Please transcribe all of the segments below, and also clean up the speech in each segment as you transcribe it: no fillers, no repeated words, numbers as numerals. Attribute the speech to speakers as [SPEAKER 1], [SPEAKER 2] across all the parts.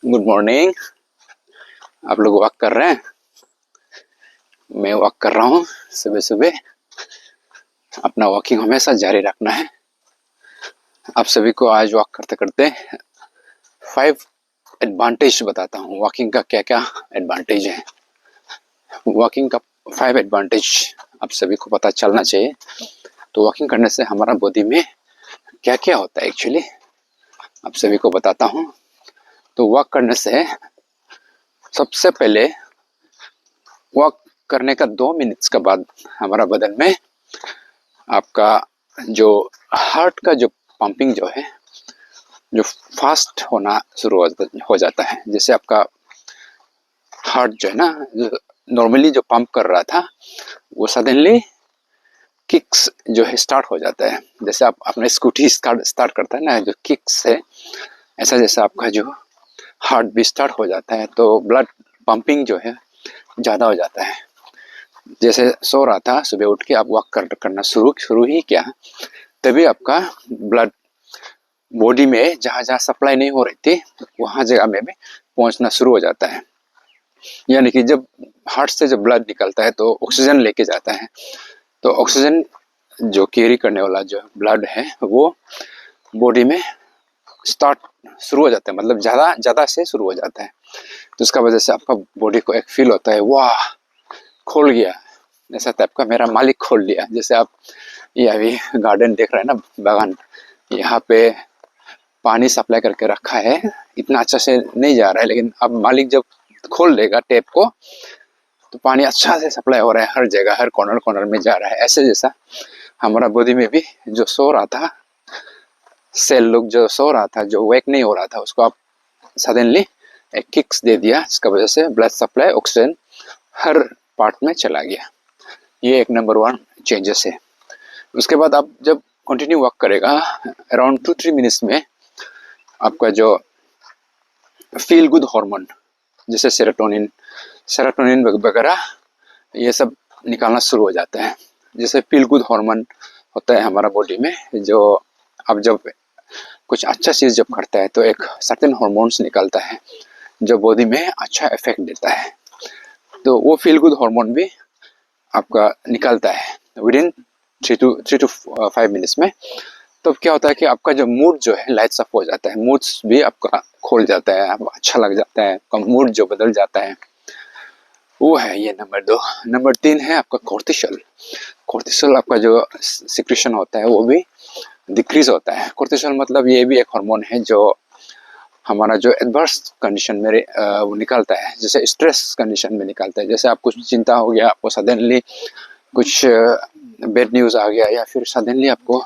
[SPEAKER 1] Good morning. आप लोग walk कर रहे हैं? मैं वॉक कर रहा हूँ सुबह सुबह। अपना वॉकिंग हमेशा जारी रखना है। आप सभी को आज वॉक करते करते 5 एडवांटेज बताता हूँ। वॉकिंग का क्या क्या एडवांटेज है। वॉकिंग का 5 एडवांटेज आप सभी को पता चलना चाहिए। तो वॉकिंग करने से हमारा बॉडी में क्या क्या होता है एक्चुअली आप सभी को बताता हूँ। तो वॉक करने से सबसे पहले वॉक करने का 2 मिनट्स के बाद हमारा बदन में आपका जो हार्ट का जो पंपिंग जो है जो फास्ट होना शुरू हो जाता है। जैसे आपका हार्ट जो है ना, नॉर्मली जो पंप कर रहा था वो सडनली किक्स जो है स्टार्ट हो जाता है। जैसे आप अपना स्कूटी स्टार्ट करता है ना, जो किक्स है, ऐसा जैसा आपका जो हार्ट भी स्टार्ट हो जाता है तो ब्लड पंपिंग जो है ज़्यादा हो जाता है। जैसे सो रहा था, सुबह उठ के आप वॉक करना शुरू ही किया, तभी आपका ब्लड बॉडी में जहाँ जहाँ सप्लाई नहीं हो रही थी वहाँ जगह में भी पहुँचना शुरू हो जाता है। यानी कि जब हार्ट से जब ब्लड निकलता है तो ऑक्सीजन लेके जाता है, तो ऑक्सीजन जो कैरी करने वाला जो ब्लड है वो बॉडी में स्टार्ट शुरू हो जाता है, मतलब ज़्यादा से शुरू हो जाता है। तो उसका वजह से आपका बॉडी को एक फील होता है, वाह खोल गया, ऐसा टाइप का मेरा मालिक खोल दिया। जैसे आप ये अभी गार्डन देख रहे हैं ना, बागान, यहाँ पे पानी सप्लाई करके रखा है, इतना अच्छा से नहीं जा रहा है, लेकिन अब मालिक जब खोल देगा टैप को तो पानी अच्छा से सप्लाई हो रहा है, हर जगह हर कॉर्नर में जा रहा है। ऐसे जैसा हमारा बॉडी में भी जो सो रहा था, सेल लोग जो सो रहा था, जो वेक नहीं हो रहा था, उसको आप सडनली एक किक्स दे दिया, जिसका वजह से ब्लड सप्लाई ऑक्सीजन हर पार्ट में चला गया। ये एक नंबर 1 चेंजेस है। उसके बाद आप जब कंटिन्यू वॉक करेगा अराउंड 2-3 मिनट्स में आपका जो फील गुड हार्मोन जैसे सेरोटोनिन वगैरह ये सब निकालना शुरू हो जाता है। जैसे फील गुड हार्मोन होता है हमारा बॉडी में, जो अब जब कुछ अच्छा चीज़ जब करता है तो एक सर्टेन हार्मोन्स निकलता है जो बॉडी में अच्छा इफेक्ट देता है। तो वो फील गुड हार्मोन भी आपका निकलता है विदिन 3 to 5 मिनट्स में। तो क्या होता है कि आपका जो मूड जो है लाइट्स अप हो जाता है, मूड्स भी आपका खोल जाता है, आपको अच्छा लग जाता है, आपका मूड जो बदल जाता है, वो है ये नंबर 2। नंबर 3 है आपका कोर्टिसोल। कोर्टिसोल आपका जो सिक्रेशन होता है वो भी डिक्रीज होता है। कोर्टिसोल मतलब ये भी एक हार्मोन है जो हमारा जो एडवर्स कंडीशन में वो निकलता है, जैसे स्ट्रेस कंडीशन में निकलता है। जैसे आप कुछ चिंता हो गया, आपको सडनली कुछ बैड न्यूज़ आ गया, या फिर सडनली आपको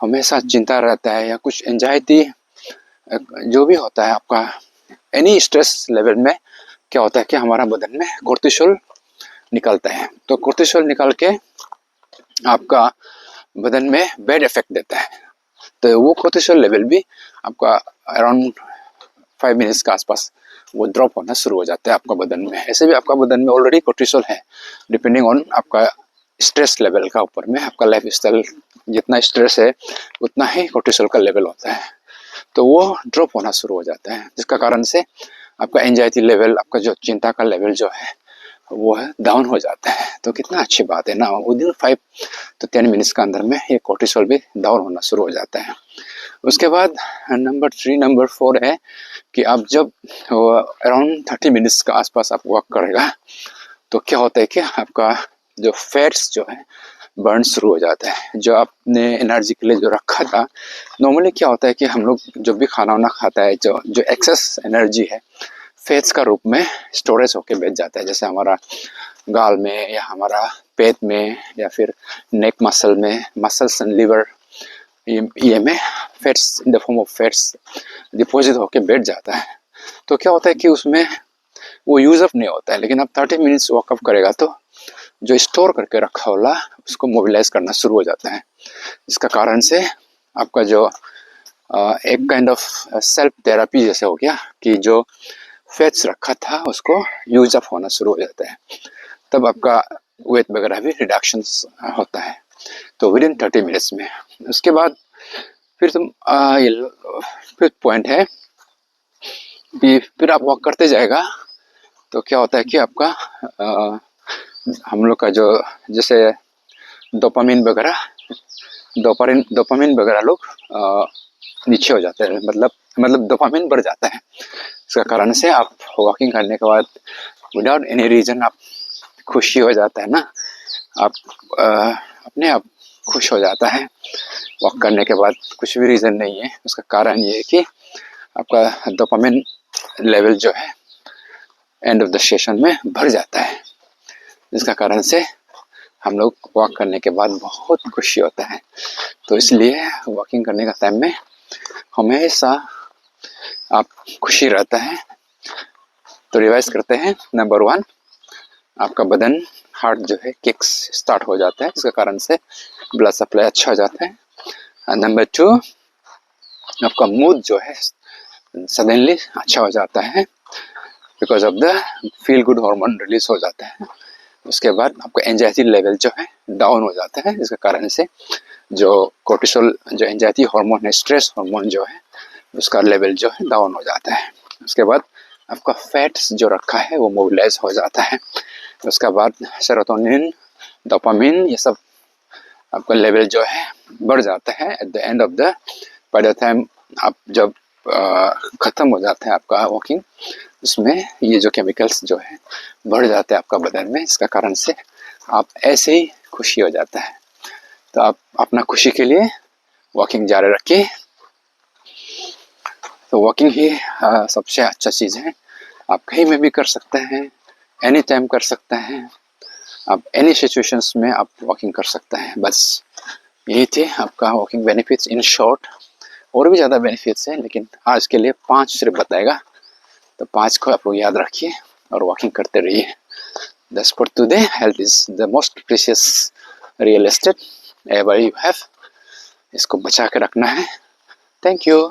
[SPEAKER 1] हमेशा चिंता रहता है, या कुछ एंजाइटी जो भी होता है आपका, एनी स्ट्रेस लेवल में क्या होता है कि हमारा बदन में कोर्टिसोल निकलता है। तो कोर्टिसोल निकल के आपका बदन में बैड इफेक्ट देता है। तो वो कोर्टिसोल लेवल भी आपका अराउंड 5 मिनट्स के आसपास वो ड्रॉप होना शुरू हो जाता है आपका बदन में। ऐसे भी आपका बदन में ऑलरेडी कोर्टिसोल है, डिपेंडिंग ऑन आपका स्ट्रेस लेवल का ऊपर में, आपका लाइफ स्टाइल जितना स्ट्रेस है उतना ही कोर्टिसोल का लेवल होता है। तो वो ड्रॉप होना शुरू हो जाता है, जिसका कारण से आपका एंजाइटी लेवल, आपका जो चिंता का लेवल जो है वो है डाउन हो जाता है। तो कितना अच्छी बात है ना, विदिन 5 to 10 मिनट्स के अंदर में ये कोर्टिसोल भी डाउन होना शुरू हो जाता है। उसके बाद नंबर 4 है कि आप जब अराउंड 30 मिनट्स के आसपास आप वॉक करेगा तो क्या होता है कि आपका जो फैट्स जो है बर्न शुरू हो जाता है, जो आपने एनर्जी के लिए जो रखा था। नॉर्मली क्या होता है कि हम लोग जब भी खाना वाना खाता है, जो एक्सेस एनर्जी है फैट्स का रूप में स्टोरेज होके बैठ जाता है, जैसे हमारा गाल में, या हमारा पेट में, या फिर नेक मसल में, मसल्स एंड लिवर, ये में fats in the form of fats deposit होके बैठ जाता है। तो क्या होता है कि उसमें वो यूज अप नहीं होता है, लेकिन आप 30 मिनट्स वॉकअप करेगा तो जो स्टोर करके रखा होला उसको मोबिलाइज करना शुरू हो जाता है, जिसका कारण से आपका जो एक काइंड ऑफ सेल्फ थेरेपी जैसे हो गया कि जो फैट्स रखा था उसको यूज अप होना शुरू हो जाता है, तब आपका वेट वगैरह भी रिडक्शन होता है। तो विदिन 30 मिनट्स में। उसके बाद फिर तुम ये फिफ्थ पॉइंट है फिर आप वॉक करते जाएगा तो क्या होता है कि आपका हम लोग का जो जैसे डोपामिन वगैरह लोग नीचे हो जाते हैं, मतलब डोपामिन बढ़ जाता है। इसका कारण से आप वॉकिंग करने के बाद विदाउट एनी रीजन आप खुशी हो जाता है ना, आप अपने आप खुश हो जाता है वॉक करने के बाद। कुछ भी रीज़न नहीं है, उसका कारण ये है कि आपका डोपामिन लेवल जो है एंड ऑफ द सेशन में भर जाता है, जिसका कारण से हम लोग वॉक करने के बाद बहुत खुशी होता है। तो इसलिए वॉकिंग करने का टाइम में हमेशा आप खुशी रहता है। तो रिवाइज करते हैं। नंबर 1, आपका बदन हार्ट जो है किक्स स्टार्ट हो जाता है, जिसके कारण से ब्लड सप्लाई अच्छा हो जाता है। नंबर 2, आपका मूड जो है सडनली अच्छा हो जाता है because of the feel good hormone release हो जाता है। उसके बाद आपका एंजाइटी लेवल जो है डाउन हो जाता है, जिसके कारण से जो कोर्टिसोल जो एंजाइटी हार्मोन है, स्ट्रेस हार्मोन जो है, उसका लेवल जो है डाउन हो जाता है। उसके बाद आपका फैट्स जो रखा है वो मोबिलाइज हो जाता है। उसके बाद सेरोटोनिन, डोपामिन, ये सब आपका लेवल जो है बढ़ जाता है। At the end of the by the time आप जब ख़त्म हो जाता है आपका वॉकिंग, उसमें ये जो केमिकल्स जो है बढ़ जाते हैं आपका बदन में, इसका कारण से आप ऐसे ही खुशी हो जाता है। तो आप अपना खुशी के लिए वॉकिंग जारी रखिए। तो वॉकिंग ही सबसे अच्छा चीज़ है। आप कहीं में भी कर सकते हैं, एनी टाइम कर सकते हैं, आप एनी सिचुएशंस में आप वॉकिंग कर सकते हैं। बस यही थे आपका वॉकिंग बेनिफिट्स इन शॉर्ट। और भी ज़्यादा बेनिफिट्स हैं, लेकिन आज के लिए 5 सिर्फ बताएगा। तो 5 को आप लोग याद रखिए और वॉकिंग करते रहिए। That's for today. Health is the most precious real estate ever you have. इसको बचा के रखना है। Thank you.